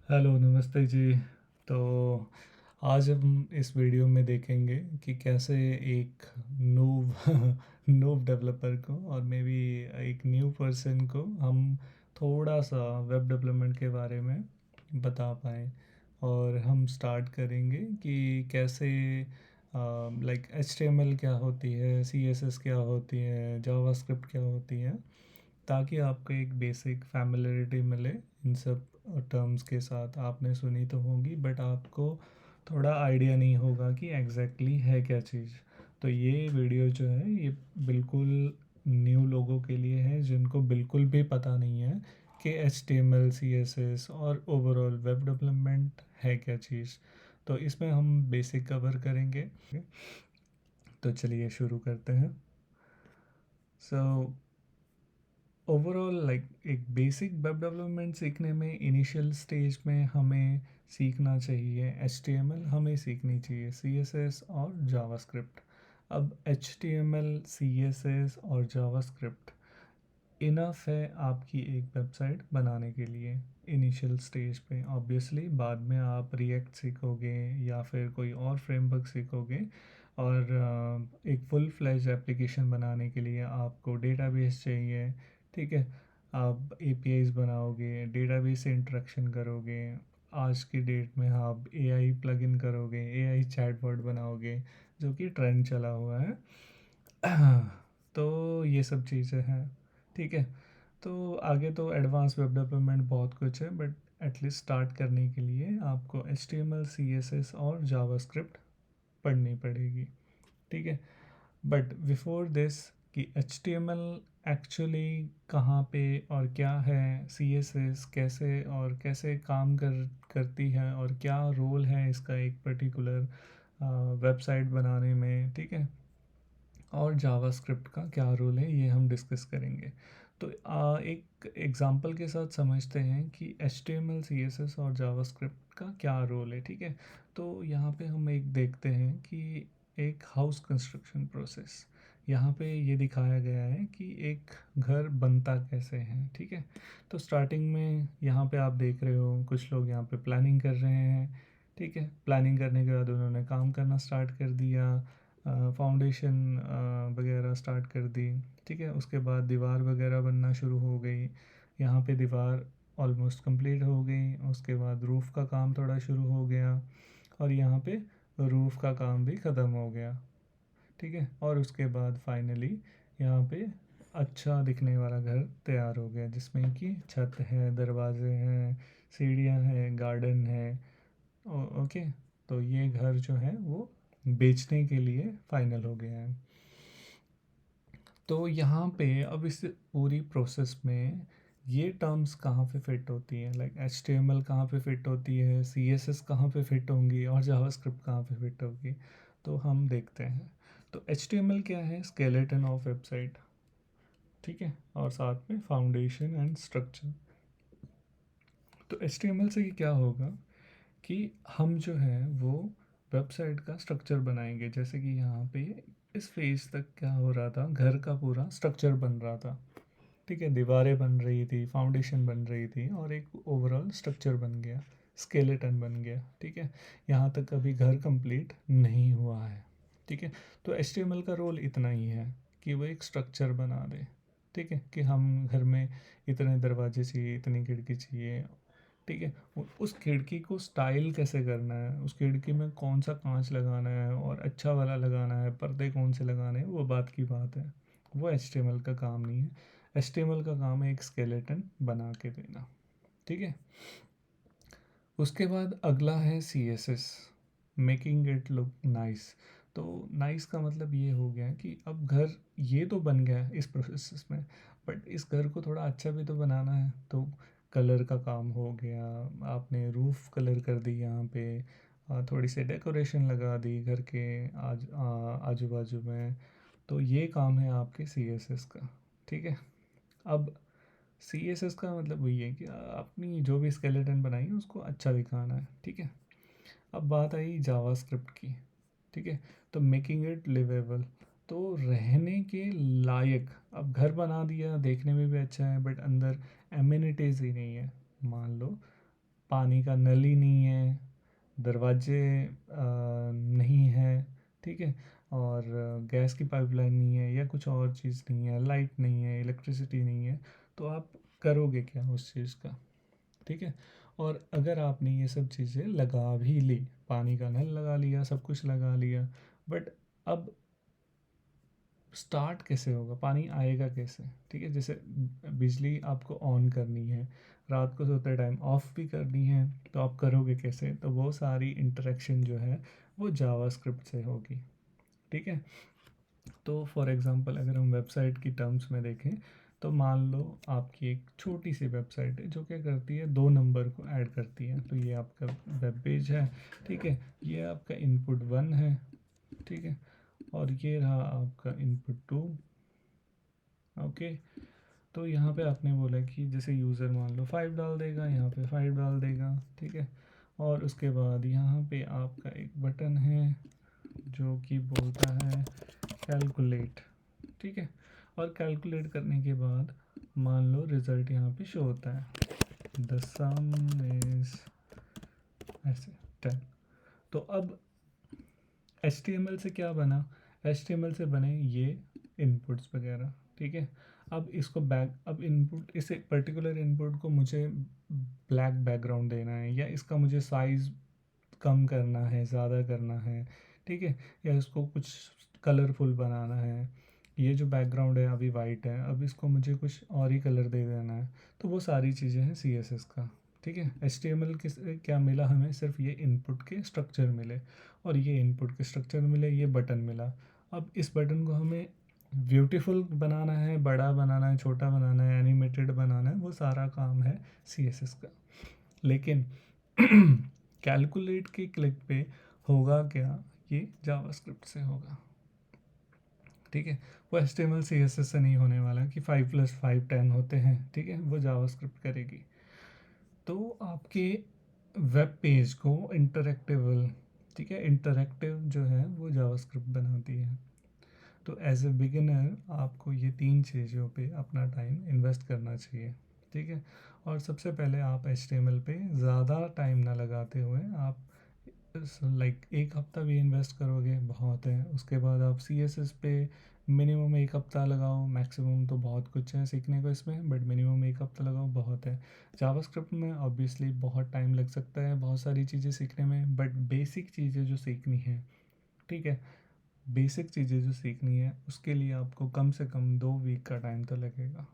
Hello, नमस्ते जी। तो आज हम इस वीडियो में देखेंगे कि कैसे एक नूब नूब डेवलपर को और मे बी एक न्यू पर्सन को हम थोड़ा सा वेब डेवलपमेंट के बारे में बता पाएँ। और हम स्टार्ट करेंगे कि कैसे लाइक HTML क्या होती है, CSS क्या होती है, जावास्क्रिप्ट क्या होती है, ताकि आपको एक बेसिक फैमिलियरिटी मिले इन सब टर्म्स के साथ। आपने सुनी तो होंगी बट आपको थोड़ा आइडिया नहीं होगा कि एग्जैक्टली है क्या चीज़। तो ये वीडियो जो है ये बिल्कुल न्यू लोगों के लिए है जिनको बिल्कुल भी पता नहीं है कि HTML CSS और ओवरऑल वेब डेवलपमेंट है क्या चीज़। तो इसमें हम बेसिक कवर करेंगे। तो चलिए शुरू करते हैं। सो ओवरऑल लाइक एक बेसिक वेब डेवलपमेंट सीखने में इनिशियल स्टेज में हमें सीखना चाहिए HTML, हमें सीखनी चाहिए CSS और जावास्क्रिप्ट। अब HTML CSS और जावास्क्रिप्ट इनफ है आपकी एक वेबसाइट बनाने के लिए इनिशियल स्टेज पे। ऑब्वियसली बाद में आप रिएक्ट सीखोगे या फिर कोई और फ्रेमवर्क सीखोगे, और एक फुल फ्लेज एप्लीकेशन बनाने के लिए आपको डेटाबेस चाहिए। ठीक है, आप APIs बनाओगे, डेटाबेस से इंटरेक्शन करोगे। आज की डेट में आप AI प्लगइन करोगे, AI चैटबॉट बनाओगे, जो कि ट्रेंड चला हुआ है। तो ये सब चीज़ें हैं। ठीक है, तो आगे तो एडवांस वेब डेवलपमेंट बहुत कुछ है, बट एटलीस्ट स्टार्ट करने के लिए आपको HTML CSS और जावास्क्रिप्ट पढ़नी पड़ेगी। ठीक है, बट बिफोर दिस कि HTML एक्चुअली कहाँ पे और क्या है, CSS कैसे और कैसे काम करती है, और क्या रोल है इसका एक पर्टिकुलर वेबसाइट बनाने में। ठीक है, और जावास्क्रिप्ट का क्या रोल है ये हम डिस्कस करेंगे। तो एक एग्जांपल के साथ समझते हैं कि HTML CSS और जावास्क्रिप्ट का क्या रोल है। ठीक है, तो यहाँ पे हम एक देखते हैं कि एक हाउस कंस्ट्रक्शन प्रोसेस, यहाँ पे ये दिखाया गया है कि एक घर बनता कैसे है। ठीक है, तो स्टार्टिंग में यहाँ पे आप देख रहे हो कुछ लोग यहाँ पे प्लानिंग कर रहे हैं। ठीक है, प्लानिंग करने के बाद उन्होंने काम करना स्टार्ट कर दिया, फाउंडेशन वगैरह स्टार्ट कर दी। ठीक है, उसके बाद दीवार वगैरह बनना शुरू हो गई। यहाँ पे दीवार ऑलमोस्ट कंप्लीट हो गई। उसके बाद रूफ़ का काम थोड़ा शुरू हो गया, और यहाँ पे रूफ़ का काम भी ख़त्म हो गया। ठीक है, और उसके बाद फाइनली यहाँ पे अच्छा दिखने वाला घर तैयार हो गया, जिसमें कि छत है, दरवाजे हैं, सीढ़ियाँ हैं, गार्डन है। ओके, तो ये घर जो है वो बेचने के लिए फाइनल हो गया है। तो यहाँ पे अब इस पूरी प्रोसेस में ये टर्म्स कहाँ पे फिट होती हैं, लाइक HTML कहाँ पे फिट होती है, CSS कहाँ पे फिट होंगी, और जावास्क्रिप्ट कहाँ पे फिट होगी। तो हम देखते हैं। तो HTML क्या है? Skeleton of website. ठीक है, और साथ में फाउंडेशन एंड स्ट्रक्चर। तो HTML से ये क्या होगा कि हम जो है वो वेबसाइट का स्ट्रक्चर बनाएंगे। जैसे कि यहाँ पे इस फेज तक क्या हो रहा था, घर का पूरा स्ट्रक्चर बन रहा था। ठीक है, दीवारें बन रही थी, फाउंडेशन बन रही थी, और एक ओवरऑल स्ट्रक्चर बन गया, स्केलेटन बन गया। ठीक है, यहाँ तक अभी घर कंप्लीट नहीं हुआ है। ठीक है, तो HTML का रोल इतना ही है कि वो एक स्ट्रक्चर बना दे। ठीक है, कि हम घर में इतने दरवाजे चाहिए, इतनी खिड़की चाहिए। ठीक है, उस खिड़की को स्टाइल कैसे करना है, उस खिड़की में कौन सा कांच लगाना है और अच्छा वाला लगाना है, पर्दे कौन से लगाने हैं, वो बात की बात है। वो HTML का काम नहीं है। HTML का काम है एक स्केलेटन बना के देना। ठीक है, उसके बाद अगला है CSS, making it look nice. तो नाइस का मतलब ये हो गया कि अब घर ये तो बन गया इस प्रोसेस में, बट इस घर को थोड़ा अच्छा भी तो बनाना है। तो कलर का काम हो गया, आपने रूफ़ कलर कर दी, यहाँ पे थोड़ी सी डेकोरेशन लगा दी घर के आजू बाजू में। तो ये काम है आपके CSS का। ठीक है, अब CSS का मतलब वही है कि अपनी जो भी स्केलेटन बनाई है उसको अच्छा दिखाना है। ठीक है, अब बात आई जावास्क्रिप्ट की। ठीक है, तो मेकिंग इट लिवेबल, तो रहने के लायक। अब घर बना दिया, देखने में भी अच्छा है, बट अंदर एमिनिटीज़ ही नहीं है। मान लो पानी का नल ही नहीं है, दरवाजे नहीं है, ठीक है, और गैस की पाइपलाइन नहीं है या कुछ और चीज़ नहीं है, लाइट नहीं है, इलेक्ट्रिसिटी नहीं है, तो आप करोगे क्या उस चीज़ का? ठीक है। और अगर आपने ये सब चीज़ें लगा भी ली, पानी का नल लगा लिया, सब कुछ लगा लिया, बट अब स्टार्ट कैसे होगा, पानी आएगा कैसे? ठीक है, जैसे बिजली आपको ऑन करनी है, रात को सोते टाइम ऑफ भी करनी है, तो आप करोगे कैसे? तो वो सारी इंटरेक्शन जो है वो जावास्क्रिप्ट से होगी। ठीक है। तो फॉर एग्जांपल अगर हम वेबसाइट की टर्म्स में देखें, तो मान लो आपकी एक छोटी सी वेबसाइट है जो क्या करती है, 2 नंबर को ऐड करती है। तो ये आपका वेब पेज है, ठीक है, ये आपका इनपुट 1 है, ठीक है, और ये रहा आपका इनपुट 2। ओके। तो यहाँ पे आपने बोला कि जैसे यूज़र मान लो 5 डाल देगा, यहाँ पे 5 डाल देगा, ठीक है, और उसके बाद यहाँ पे आपका एक बटन है जो कि बोलता है कैलकुलेट, ठीक है, और कैलकुलेट करने के बाद मान लो रिज़ल्ट यहाँ पे शो होता है, द सम इज़ ऐसे 10। तो अब HTML से क्या बना? HTML से बने ये इनपुट्स वगैरह, ठीक है। अब इसको अब इनपुट, इसे पर्टिकुलर इनपुट को मुझे ब्लैक बैकग्राउंड देना है, या इसका मुझे साइज़ कम करना है, ज़्यादा करना है, ठीक है, या इसको कुछ कलरफुल बनाना है। ये जो बैकग्राउंड है अभी वाइट है, अब इसको मुझे कुछ और ही कलर दे देना है। तो वो सारी चीज़ें हैं CSS का, ठीक है। HTML के क्या मिला हमें? सिर्फ ये इनपुट के स्ट्रक्चर मिले, और ये इनपुट के स्ट्रक्चर मिले, ये बटन मिला। अब इस बटन को हमें ब्यूटीफुल बनाना है, बड़ा बनाना है, छोटा बनाना है, एनिमेटेड बनाना है, वो सारा काम है CSS का। लेकिन कैलकुलेट के क्लिक पे होगा क्या? ये जावास्क्रिप्ट से होगा, ठीक है। वो HTML CSS से नहीं होने वाला कि 5 + 5 10 होते हैं, ठीक है, वो जावास्क्रिप्ट करेगी। तो आपके वेब पेज को इंटरेक्टिव, ठीक है, इंटरेक्टिव जो है वो जावास्क्रिप्ट बनाती है। तो एज ए बिगिनर आपको ये 3 चीज़ों पे अपना टाइम इन्वेस्ट करना चाहिए, ठीक है। और सबसे पहले आप HTML पे ज़्यादा टाइम ना लगाते हुए आप लाइक 1 हफ्ता भी इन्वेस्ट करोगे बहुत है। उसके बाद आप CSS पे मिनिमम 1 हफ्ता लगाओ, मैक्सिमम तो बहुत कुछ है सीखने को इसमें, बट मिनिमम 1 हफ्ता लगाओ बहुत है। जावास्क्रिप्ट में ऑब्वियसली बहुत टाइम लग सकता है बहुत सारी चीज़ें सीखने में, बट बेसिक चीज़ें जो सीखनी है, ठीक है, बेसिक चीज़ें जो सीखनी है उसके लिए आपको कम से कम 2 वीक का टाइम तो लगेगा,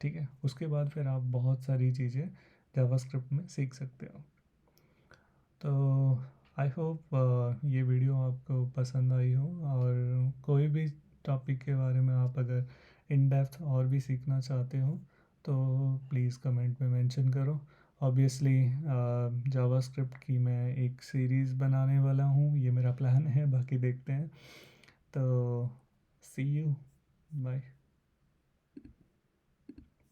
ठीक है। उसके बाद फिर आप बहुत सारी चीज़ें जावास्क्रिप्ट में सीख सकते हो। तो आई होप ये वीडियो आपको पसंद आई हो, और कोई भी टॉपिक के बारे में आप अगर इन डेप्थ और भी सीखना चाहते हो तो प्लीज़ कमेंट में मेंशन करो। ऑब्वियसली जावास्क्रिप्ट की मैं एक सीरीज़ बनाने वाला हूँ, ये मेरा प्लान है, बाकी देखते हैं। तो सी यू, बाय।